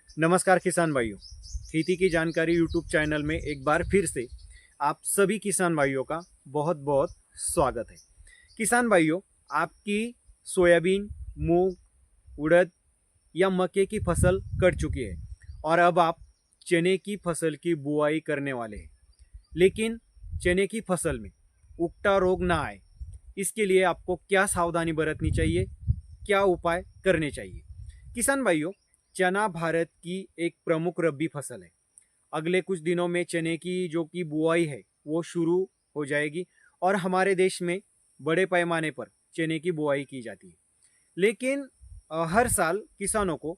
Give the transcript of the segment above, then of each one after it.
नमस्कार किसान भाइयों, खेती की जानकारी यूट्यूब चैनल में एक बार फिर से आप सभी किसान भाइयों का बहुत बहुत स्वागत है। किसान भाइयों, आपकी सोयाबीन, मूंग, उड़द या मक्के की फसल कट चुकी है और अब आप चने की फसल की बुआई करने वाले हैं। लेकिन चने की फसल में उगता रोग ना आए, इसके लिए आपको क्या सावधानी बरतनी चाहिए, क्या उपाय करने चाहिए? किसान भाइयों, चना भारत की एक प्रमुख रबी फसल है। अगले कुछ दिनों में चने की जो की बुआई है वो शुरू हो जाएगी और हमारे देश में बड़े पैमाने पर चने की बुआई की जाती है। लेकिन हर साल किसानों को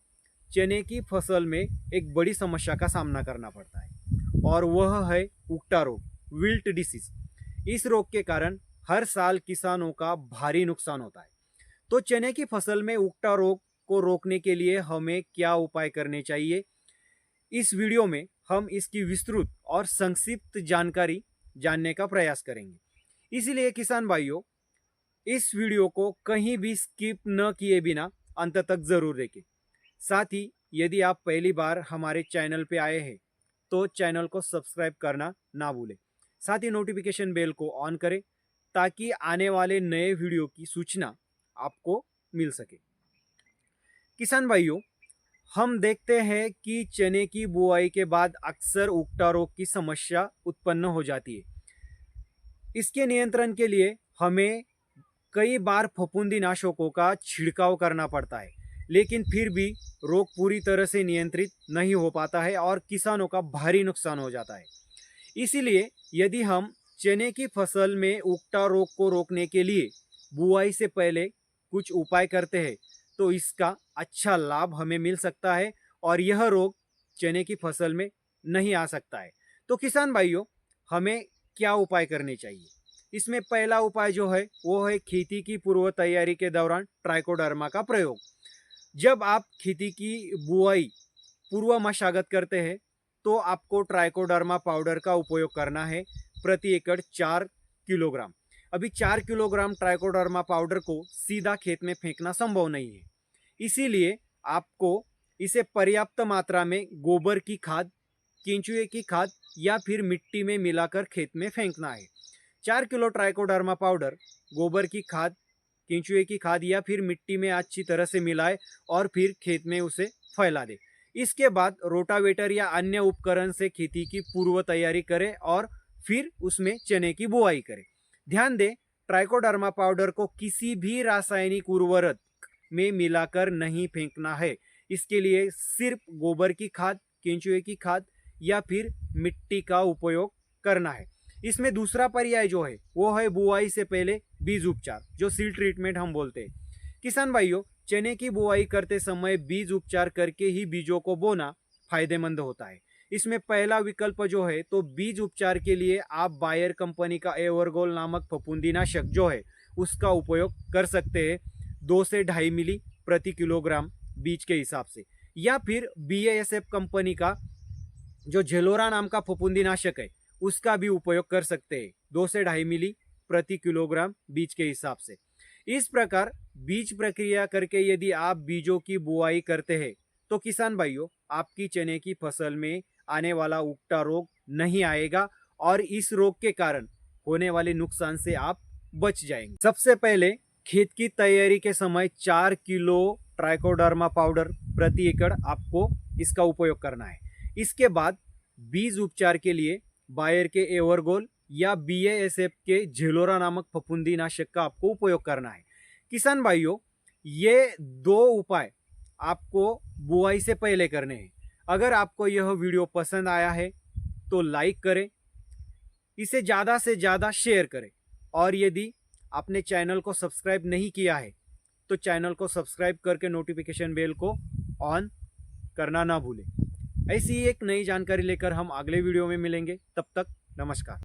चने की फसल में एक बड़ी समस्या का सामना करना पड़ता है और वह है उगता रोग, विल्ट डिसीज। इस रोग के कारण हर साल किसानों का भारी नुकसान होता है। तो चने की फसल में उगता रोग को रोकने के लिए हमें क्या उपाय करने चाहिए, इस वीडियो में हम इसकी विस्तृत और संक्षिप्त जानकारी जानने का प्रयास करेंगे। इसीलिए किसान भाइयों, इस वीडियो को कहीं भी स्किप न किए बिना अंत तक जरूर देखें। साथ ही यदि आप पहली बार हमारे चैनल पे आए हैं तो चैनल को सब्सक्राइब करना ना भूलें। साथ ही नोटिफिकेशन बेल को ऑन करें ताकि आने वाले नए वीडियो की सूचना आपको मिल सके। किसान भाइयों, हम देखते हैं कि चने की बुआई के बाद अक्सर उगता रोग की समस्या उत्पन्न हो जाती है। इसके नियंत्रण के लिए हमें कई बार फफूंदीनाशकों का छिड़काव करना पड़ता है, लेकिन फिर भी रोग पूरी तरह से नियंत्रित नहीं हो पाता है और किसानों का भारी नुकसान हो जाता है। इसीलिए यदि हम चने की फसल में उगता रोग को रोकने के लिए बुआई से पहले कुछ उपाय करते हैं तो इसका अच्छा लाभ हमें मिल सकता है और यह रोग चने की फसल में नहीं आ सकता है। तो किसान भाइयों, हमें क्या उपाय करने चाहिए? इसमें पहला उपाय जो है वो है खेती की पूर्व तैयारी के दौरान ट्राइकोडर्मा का प्रयोग। जब आप खेती की बुआई पूर्व मशागत करते हैं तो आपको ट्राइकोडर्मा पाउडर का उपयोग करना है, प्रति एकड़ 4 किलोग्राम। अभी 4 किलोग्राम ट्राइकोडर्मा पाउडर को सीधा खेत में फेंकना संभव नहीं है, इसीलिए आपको इसे पर्याप्त मात्रा में गोबर की खाद, केंचुए की खाद या फिर मिट्टी में मिलाकर खेत में फेंकना है। 4 किलो ट्राइकोडर्मा पाउडर गोबर की खाद, केंचुए की खाद या फिर मिट्टी में अच्छी तरह से मिलाए और फिर खेत में उसे फैला दे। इसके बाद रोटावेटर या अन्य उपकरण से खेती की पूर्व तैयारी करें और फिर उसमें चने की बुआई करें। ध्यान दें, ट्राइकोडर्मा पाउडर को किसी भी रासायनिक उर्वरक में मिलाकर नहीं फेंकना है। इसके लिए सिर्फ गोबर की खाद, केंचुए की खाद या फिर मिट्टी का उपयोग करना है। इसमें दूसरा पर्याय जो है वो है बुआई से पहले बीज उपचार, जो सीड ट्रीटमेंट हम बोलते हैं। किसान भाइयों, चने की बुआई करते समय बीज उपचार करके ही बीजों को बोना फायदेमंद होता है। इसमें पहला विकल्प जो है तो बीज उपचार के लिए आप बायर कंपनी का एवरगोल नामक फफूंदीनाशक जो है उसका उपयोग कर सकते हैं, 2 से 2.5 मिली प्रति किलोग्राम बीज के हिसाब से। या फिर BASF कंपनी का जो झेलोरा नाम का फफूंदीनाशक है उसका भी उपयोग कर सकते हैं, 2 से 2.5 मिली प्रति किलोग्राम बीज के हिसाब से। इस प्रकार बीज प्रक्रिया करके यदि आप बीजों की बुआई करते हैं तो किसान भाइयों, आपकी चने की फसल में आने वाला उगता रोग नहीं आएगा और इस रोग के कारण होने वाले नुकसान से आप बच जाएंगे। सबसे पहले खेत की तैयारी के समय 4 किलो ट्राइकोडर्मा पाउडर प्रति एकड़ आपको इसका उपयोग करना है। इसके बाद बीज उपचार के लिए बायर के एवरगोल या BASF के झेलोरा नामक फफूंदीनाशक का आपको उपयोग करना है। किसान भाइयों, ये 2 उपाय आपको बुआई से पहले करने हैं। अगर आपको यह वीडियो पसंद आया है तो लाइक करें, इसे ज़्यादा से ज़्यादा शेयर करें और यदि आपने चैनल को सब्सक्राइब नहीं किया है तो चैनल को सब्सक्राइब करके नोटिफिकेशन बेल को ऑन करना ना भूलें। ऐसी ही एक नई जानकारी लेकर हम अगले वीडियो में मिलेंगे। तब तक नमस्कार।